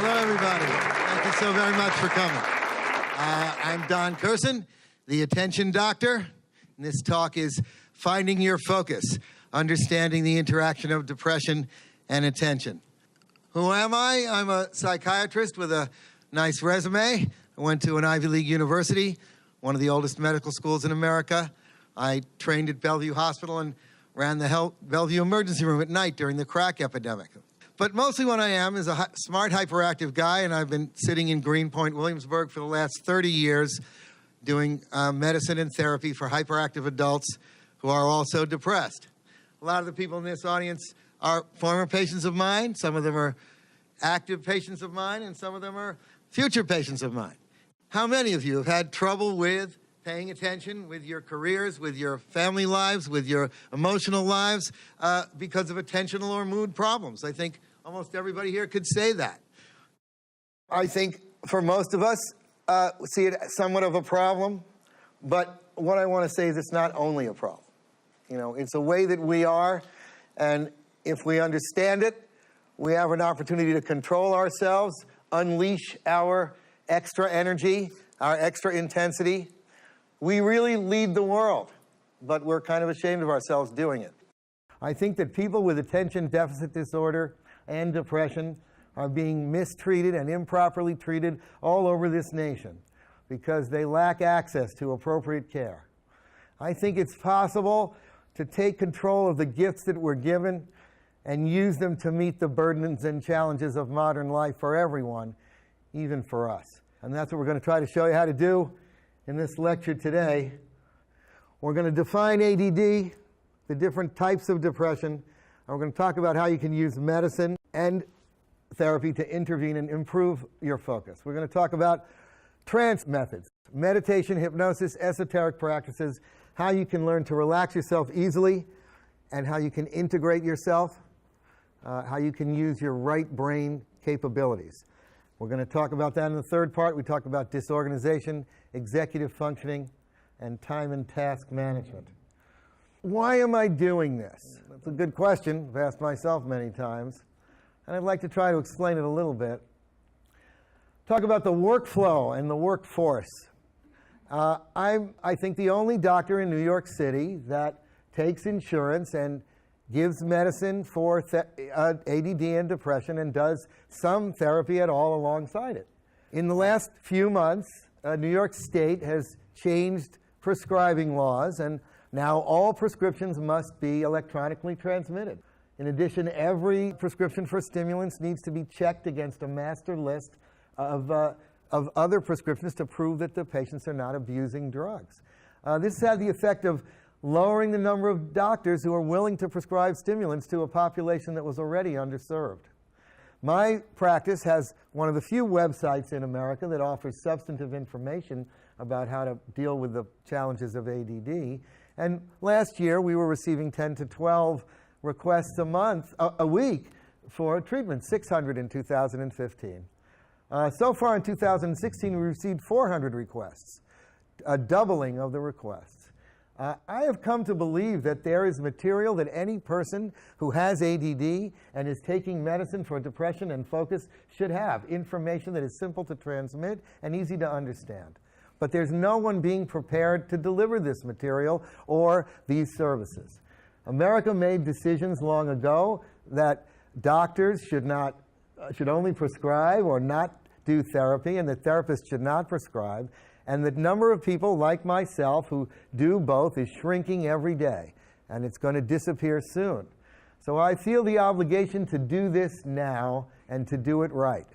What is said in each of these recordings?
Hello, everybody. Thank you so very much for coming. I'm Don Curson, the attention doctor. And this talk is Finding Your Focus, Understanding the Interaction of Depression and Attention. Who am I? I'm a psychiatrist with a nice resume. I went to an Ivy League university, one of the oldest medical schools in America. I trained at Bellevue Hospital and ran the Bellevue emergency room at night during the crack epidemic. But mostly what I am is a smart, hyperactive guy, and I've been sitting in Greenpoint, Williamsburg for the last 30 years doing medicine and therapy for hyperactive adults who are also depressed. A lot of the people in this audience are former patients of mine. Some of them are active patients of mine, and some of them are future patients of mine. How many of you have had trouble with paying attention with your careers, with your family lives, with your emotional lives because of attentional or mood problems? I think almost everybody here could say that. I think for most of us, see it as somewhat of a problem, but what I want to say is it's not only a problem. You know, it's a way that we are, and if we understand it, we have an opportunity to control ourselves, unleash our extra energy, our extra intensity. We really lead the world, but we're kind of ashamed of ourselves doing it. I think that people with attention deficit disorder and depression are being mistreated and improperly treated all over this nation because they lack access to appropriate care. I think it's possible to take control of the gifts that we're given and use them to meet the burdens and challenges of modern life for everyone, even for us. And that's what we're going to try to show you how to do in this lecture today. We're going to define ADD, the different types of depression, and we're going to talk about how you can use medicine and therapy to intervene and improve your focus. We're going to talk about trance methods, meditation, hypnosis, esoteric practices, how you can learn to relax yourself easily, and how you can integrate yourself, how you can use your right brain capabilities. We're going to talk about that in the third part. We talk about disorganization, executive functioning, and time and task management. Why am I doing this? That's a good question. I've asked myself many times, and I'd like to try to explain it a little bit. Talk about the workflow and the workforce. I'm, I think, the only doctor in New York City that takes insurance and gives medicine for ADD and depression and does some therapy at all alongside it. In the last few months, New York State has changed prescribing laws, and now all prescriptions must be electronically transmitted. In addition, every prescription for stimulants needs to be checked against a master list of other prescriptions to prove that the patients are not abusing drugs. This has had the effect of lowering the number of doctors who are willing to prescribe stimulants to a population that was already underserved. My practice has one of the few websites in America that offers substantive information about how to deal with the challenges of ADD. And last year, we were receiving 10 to 12 requests a week for treatment, 600 in 2015. So far in 2016, we received 400 requests, a doubling of the requests. I have come to believe that there is material that any person who has ADD and is taking medicine for depression and focus should have, information that is simple to transmit and easy to understand. But there's no one being prepared to deliver this material or these services. America made decisions long ago that doctors should only prescribe or not do therapy, and that therapists should not prescribe. And the number of people like myself who do both is shrinking every day, and it's going to disappear soon. So I feel the obligation to do this now and to do it right.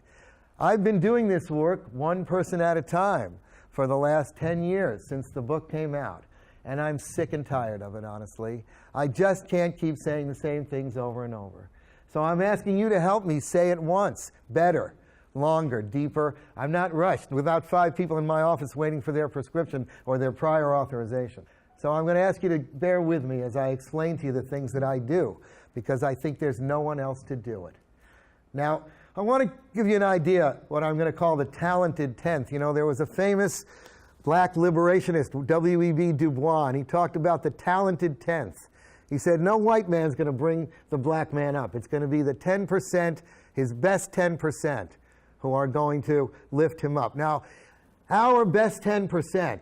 I've been doing this work one person at a time for the last 10 years since the book came out, and I'm sick and tired of it, honestly. I just can't keep saying the same things over and over. So I'm asking you to help me say it once, better, longer, deeper. I'm not rushed without 5 people in my office waiting for their prescription or their prior authorization. So I'm going to ask you to bear with me as I explain to you the things that I do, because I think there's no one else to do it. Now, I want to give you an idea what I'm going to call the talented 10th. You know, there was a famous black liberationist, W.E.B. Du Bois, and he talked about the talented 10th. He said, no white man's going to bring the black man up. It's going to be the 10%, his best 10%. who are going to lift him up. Now, our best 10%,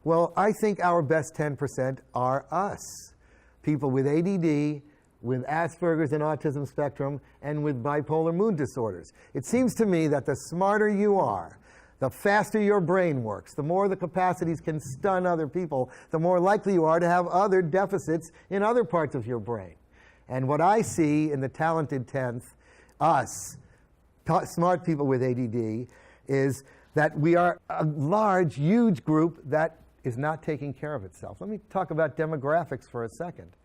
well, I think our best 10% are us. People with ADD, with Asperger's and autism spectrum, and with bipolar mood disorders. It seems to me that the smarter you are, the faster your brain works, the more the capacities can stun other people, the more likely you are to have other deficits in other parts of your brain. And what I see in the talented 10th, us, smart people with ADD, is that we are a large, huge group that is not taking care of itself. Let me talk about demographics for a second.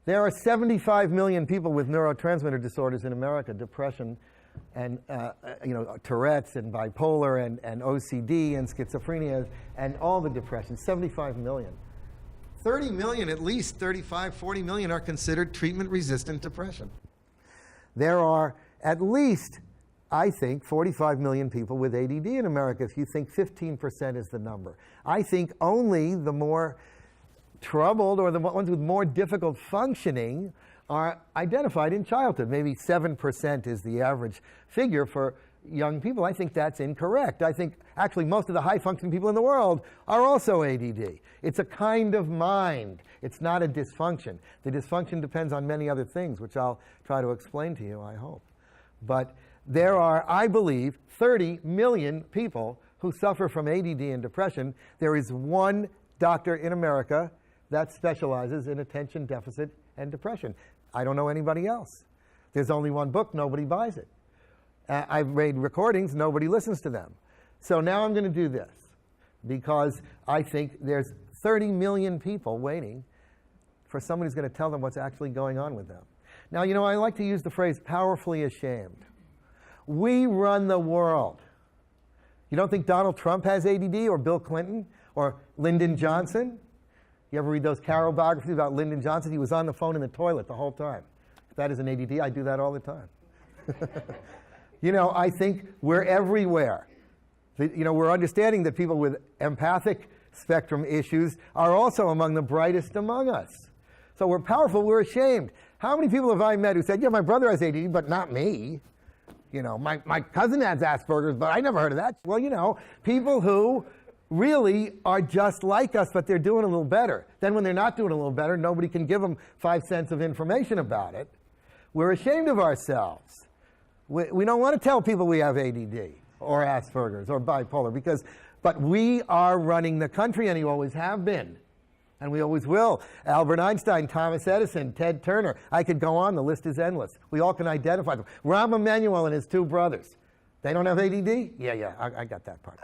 There are 75 million people with neurotransmitter disorders in America, depression and Tourette's and bipolar and OCD and schizophrenia and all the depression, 75 million. 30 million, at least 35, 40 million are considered treatment-resistant depression. There are at least, I think, 45 million people with ADD in America, if you think 15% is the number. I think only the more troubled or the ones with more difficult functioning are identified in childhood. Maybe 7% is the average figure for young people. I think that's incorrect. I think actually most of the high-functioning people in the world are also ADD. It's a kind of mind. It's not a dysfunction. The dysfunction depends on many other things, which I'll try to explain to you, I hope. But there are, I believe, 30 million people who suffer from ADD and depression. There is one doctor in America that specializes in attention deficit and depression. I don't know anybody else. There's only one book, nobody buys it. I've made recordings, nobody listens to them. So now I'm going to do this because I think there's 30 million people waiting for somebody who's going to tell them what's actually going on with them. Now, you know, I like to use the phrase powerfully ashamed. We run the world. You don't think Donald Trump has ADD or Bill Clinton or Lyndon Johnson? You ever read those Carol biographies about Lyndon Johnson? He was on the phone in the toilet the whole time. If that is an ADD, I do that all the time. You know, I think we're everywhere. You know, we're understanding that people with empathic spectrum issues are also among the brightest among us. So we're powerful, we're ashamed. How many people have I met who said, yeah, my brother has ADD, but not me? You know, my cousin has Asperger's, but I never heard of that. Well, you know, people who really are just like us, but they're doing a little better. Then when they're not doing a little better, nobody can give them 5 cents of information about it. We're ashamed of ourselves. We don't want to tell people we have ADD or Asperger's or bipolar but we are running the country, and we always have been. And we always will. Albert Einstein, Thomas Edison, Ted Turner. I could go on. The list is endless. We all can identify them. Rahm Emanuel and his 2 brothers. They don't have ADD? Yeah, I got that part.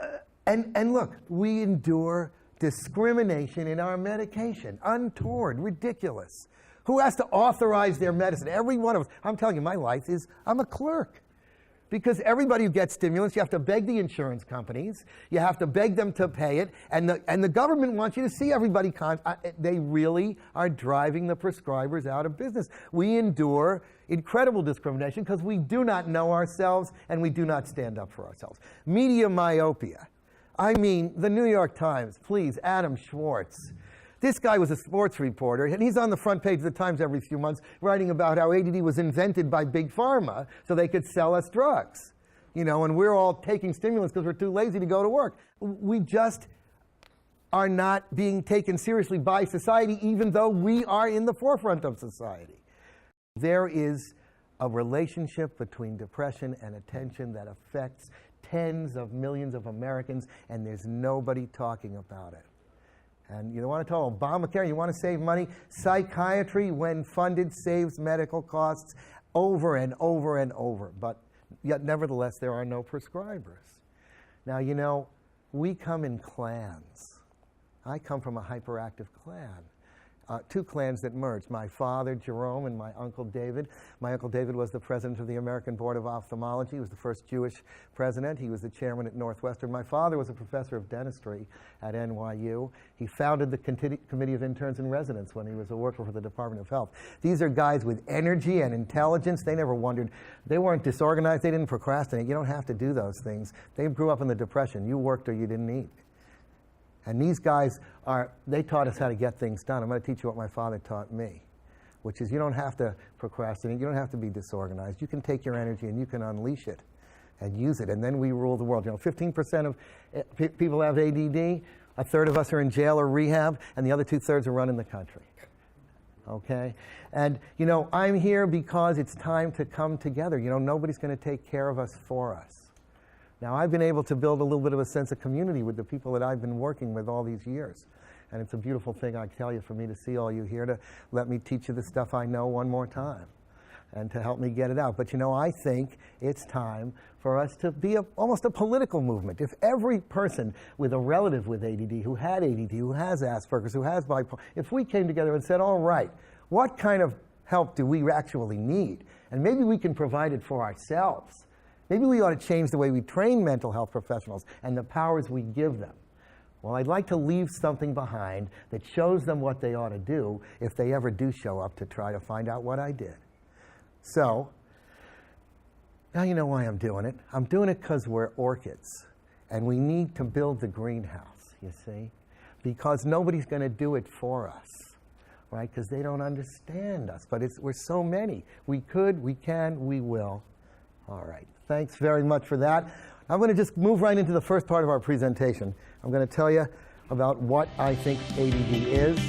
And look, we endure discrimination in our medication. Untoward, ridiculous. Who has to authorize their medicine? Every one of us. I'm telling you, my life is, I'm a clerk. Because everybody who gets stimulants, you have to beg the insurance companies. You have to beg them to pay it. And the government wants you to see everybody. They really are driving the prescribers out of business. We endure incredible discrimination because we do not know ourselves and we do not stand up for ourselves. Media myopia. I mean, the New York Times, please, Adam Schwartz. This guy was a sports reporter, and he's on the front page of the Times every few months writing about how ADD was invented by Big Pharma so they could sell us drugs. You know, and we're all taking stimulants because we're too lazy to go to work. We just are not being taken seriously by society, even though we are in the forefront of society. There is a relationship between depression and attention that affects tens of millions of Americans, and there's nobody talking about it. And you want to talk Obamacare, you want to save money? Psychiatry, when funded, saves medical costs over and over and over. But yet, nevertheless, there are no prescribers. Now, you know, we come in clans. I come from a hyperactive clan. 2 clans that merged, my father, Jerome, and my uncle, David. My uncle, David, was the president of the American Board of Ophthalmology. He was the first Jewish president. He was the chairman at Northwestern. My father was a professor of dentistry at NYU. He founded the Committee of Interns and Residents when he was a worker for the Department of Health. These are guys with energy and intelligence. They never wondered. They weren't disorganized. They didn't procrastinate. You don't have to do those things. They grew up in the Depression. You worked or you didn't eat. And these guys they taught us how to get things done. I'm going to teach you what my father taught me, which is you don't have to procrastinate. You don't have to be disorganized. You can take your energy and you can unleash it. and use it, and then we rule the world. 15% of people have ADD, a third of us are in jail or rehab, and the other 2/3 are running the country. Okay? And, I'm here because it's time to come together. Nobody's going to take care of us for us. Now, I've been able to build a little bit of a sense of community with the people that I've been working with all these years. And it's a beautiful thing, I tell you, for me to see all you here, to let me teach you the stuff I know one more time and to help me get it out. But, I think it's time for us to be almost a political movement. If every person with a relative with ADD, who had ADD, who has Asperger's, who has bipolar, if we came together and said, all right, what kind of help do we actually need? And maybe we can provide it for ourselves. Maybe we ought to change the way we train mental health professionals and the powers we give them. Well, I'd like to leave something behind that shows them what they ought to do if they ever do show up to try to find out what I did. So, now you know why I'm doing it. I'm doing it because we're orchids, and we need to build the greenhouse, you see, because nobody's going to do it for us, right? Because they don't understand us, but we're so many. We could, we can, we will. All right. Thanks very much for that. I'm going to just move right into the first part of our presentation. I'm going to tell you about what I think ADD is,